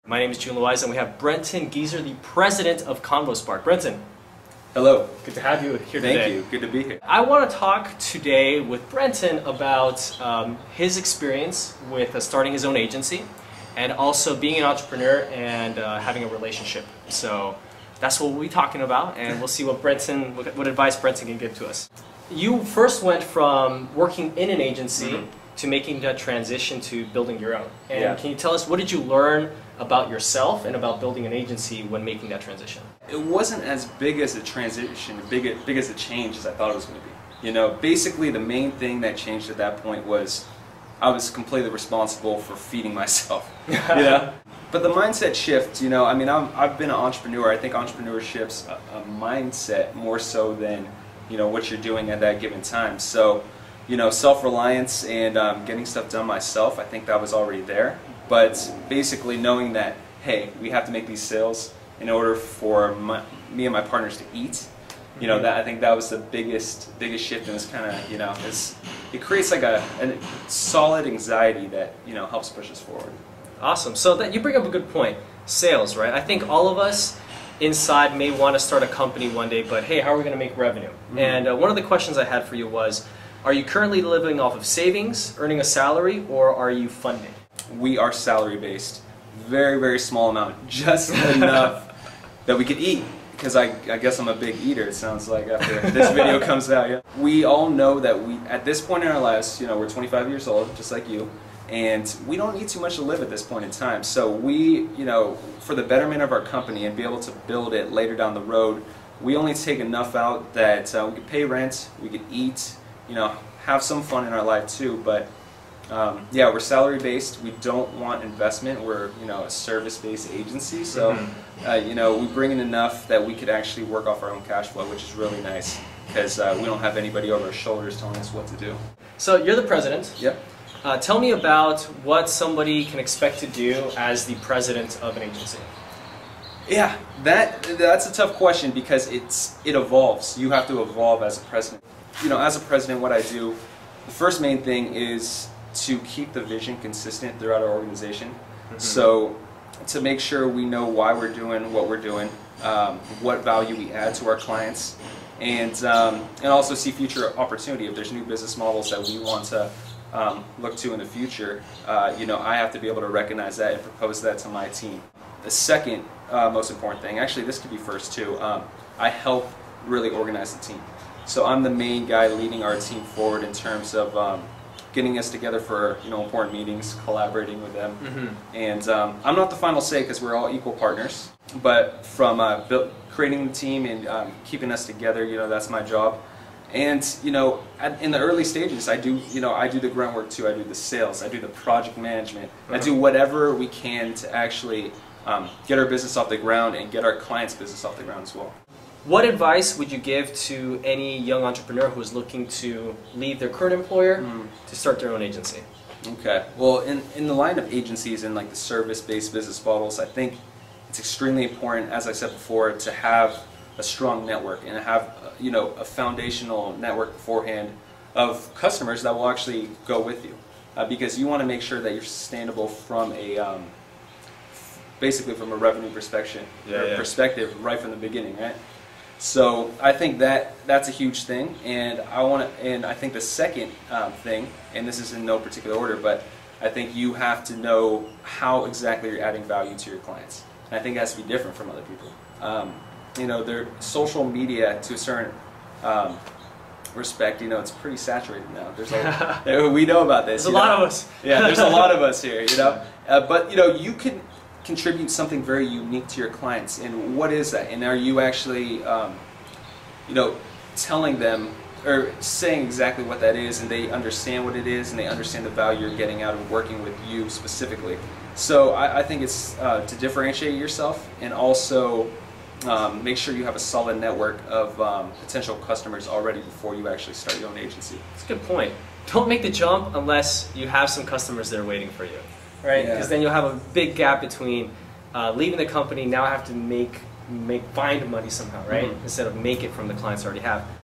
My name is Loayza, and we have Brenton Gieser, the president of ConvoSpark. Brenton. Hello. Good to have you here today. Thank you. Good to be here. I want to talk today with Brenton about his experience with starting his own agency and also being an entrepreneur and having a relationship. So that's what we'll be talking about, and we'll see what what advice Brenton can give to us. You first went from working in an agency to making that transition to building your own. And can you tell us, what did you learn about yourself and about building an agency when making that transition? It wasn't as big as a transition, big as a change as I thought it was going to be. You know, basically the main thing that changed at that point was I was completely responsible for feeding myself. You know? But the mindset shift, you know, I mean, I've been an entrepreneur. I think entrepreneurship's a mindset more so than, you know, what you're doing at that given time. So, you know, self-reliance and getting stuff done myself, I think that was already there. But basically knowing that, hey, we have to make these sales in order for me and my partners to eat, you know, that I think that was the biggest shift, and it's kind of, you know, it creates like a solid anxiety that, you know, helps push us forward. Awesome. So that you bring up a good point. Sales, right? I think all of us inside may want to start a company one day, but hey, how are we going to make revenue? And one of the questions I had for you was, are you currently living off of savings, earning a salary, or are you funding? We are salary based. Very, very small amount. Just enough that we could eat. Because I guess I'm a big eater, it sounds like, after this video comes out. Yeah. We all know that at this point in our lives, you know, we're 25 years old, just like you, and we don't need too much to live at this point in time. So we, you know, for the betterment of our company and be able to build it later down the road, we only take enough out that we could pay rent, we could eat, you know, have some fun in our life too. But yeah, we're salary based. We don't want investment. We're, you know, a service based agency. So you know, we bring in enough that we could actually work off our own cash flow, which is really nice because we don't have anybody over our shoulders telling us what to do. So you're the president. Yep. Tell me about what somebody can expect to do as the president of an agency. Yeah, that's a tough question because it evolves. You have to evolve as a president. You know, as a president, what I do, the first main thing is to keep the vision consistent throughout our organization. So to make sure we know why we're doing what we're doing, what value we add to our clients, and also see future opportunity. If there's new business models that we want to look to in the future, you know, I have to be able to recognize that and propose that to my team. The second most important thing, actually this could be first too, I help really organize the team. So I'm the main guy leading our team forward in terms of getting us together for, you know, important meetings, collaborating with them. And I'm not the final say because we're all equal partners, but from creating the team and keeping us together, you know, that's my job. And, you know, in the early stages, I do the groundwork too. I do the sales, I do the project management, I do whatever we can to actually get our business off the ground and get our clients' business off the ground as well. What advice would you give to any young entrepreneur who is looking to leave their current employer to start their own agency? Okay. Well, in the line of agencies and like the service-based business models, I think it's extremely important, as I said before, to have a strong network and have, you know, a foundational network beforehand of customers that will actually go with you, because you want to make sure that you're sustainable from a basically from a revenue perspective right from the beginning, right? So I think that's a huge thing, and I think the second thing, and this is in no particular order, but I think you have to know how exactly you're adding value to your clients. And I think it has to be different from other people. You know, their social media, to a certain respect, you know, it's pretty saturated now. There's we know about this. There's a lot of us. Yeah, there's a lot of us here, you know. But you know, you can contribute something very unique to your clients, and what is that? And are you actually, you know, telling them or saying exactly what that is, and they understand what it is, and they understand the value you're getting out of working with you specifically. So I think it's to differentiate yourself, and also make sure you have a solid network of potential customers already before you actually start your own agency. That's a good point. Don't make the jump unless you have some customers there waiting for you, right? Because then you'll have a big gap between leaving the company, now I have to find money somehow, right? Instead of make it from the clients I already have.